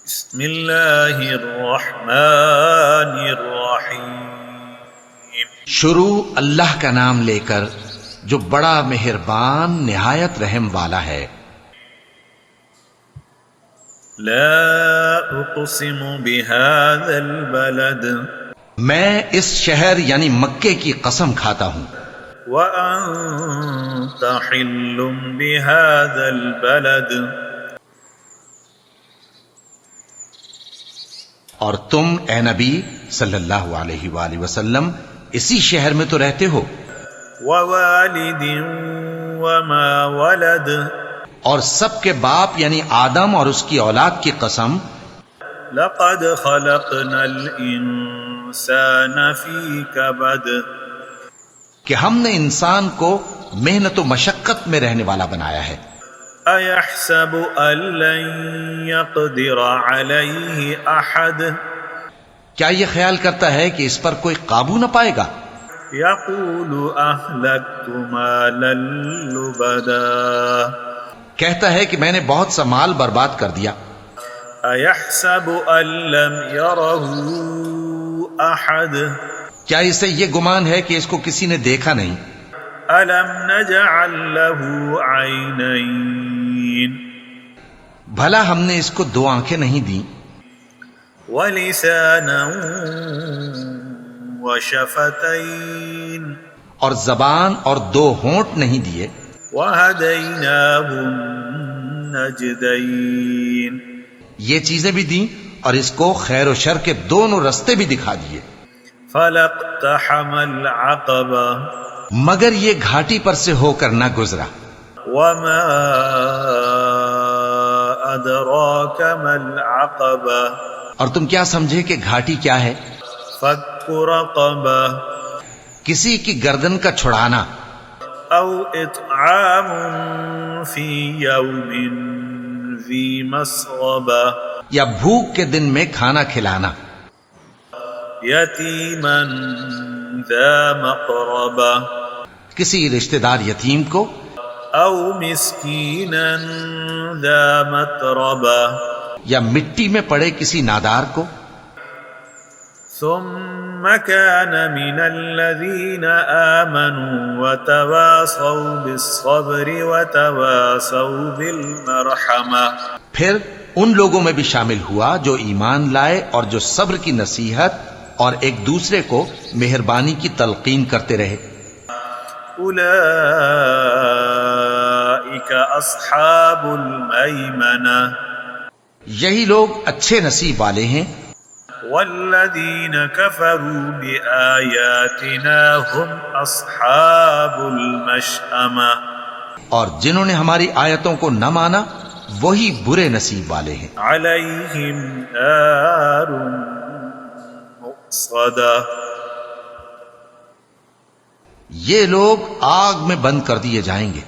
بسم اللہ الرحمن الرحیم۔ شروع اللہ کا نام لے کر جو بڑا مہربان نہایت رحم والا ہے۔ لا اقسم بهذا البلد میں اس شہر یعنی مکے کی قسم کھاتا ہوں۔ وانت حل بهذا البلد اور تم اے نبی صلی اللہ علیہ وآلہ وسلم اسی شہر میں تو رہتے ہو۔ ووالد وما ولد اور سب کے باپ یعنی آدم اور اس کی اولاد کی قسم۔ لقد خلقنا الانسان في كبد کہ ہم نے انسان کو محنت و مشقت میں رہنے والا بنایا ہے۔ أيحسب أن لن يقدر عليه أحد کیا یہ خیال کرتا ہے کہ اس پر کوئی قابو نہ پائے گا؟ يقول أهلكت مالا لبدا کہتا ہے کہ میں نے بہت سا مال برباد کر دیا۔ أيحسب أن لم يره أحد کیا اسے یہ گمان ہے کہ اس کو کسی نے دیکھا نہیں؟ ألم نجعل له عينين بھلا ہم نے اس کو دو آنکھیں نہیں دیں؟ ولسانا وشفتين اور زبان اور دو ہونٹ نہیں دیے؟ وهديناه النجدين یہ چیزیں بھی دیں اور اس کو خیر و شر کے دونوں رستے بھی دکھا دیے۔ فلاقتحم العقبة مگر یہ گھاٹی پر سے ہو کر نہ گزرا۔ وما أدراك ما العقبة اور تم کیا سمجھے کہ گھاٹی کیا ہے؟ فك رقبة کسی کی گردن کا چھڑانا، أو إطعام في يوم ذي مسغبة یا بھوک کے دن میں کھانا کھلانا، يتيما ذا مقربة کسی رشتہ دار یتیم کو، أو مسكينا ذا متربة یا مٹی میں پڑے کسی نادار کو۔ ثم كان من الذين آمنوا وتواصوا بالصبر وتواصوا بالمرحمة پھر ان لوگوں میں بھی شامل ہوا جو ایمان لائے اور جو صبر کی نصیحت اور ایک دوسرے کو مہربانی کی تلقین کرتے رہے۔ أولئك أصحاب الميمنة یہی لوگ اچھے نصیب والے ہیں۔ والذين كفروا بآياتنا هم أصحاب المشأمة اور جنہوں نے ہماری آیتوں کو نہ مانا وہی برے نصیب والے ہیں۔ عليهم نار مؤصدة یہ لوگ آگ میں بند کر دیے جائیں گے۔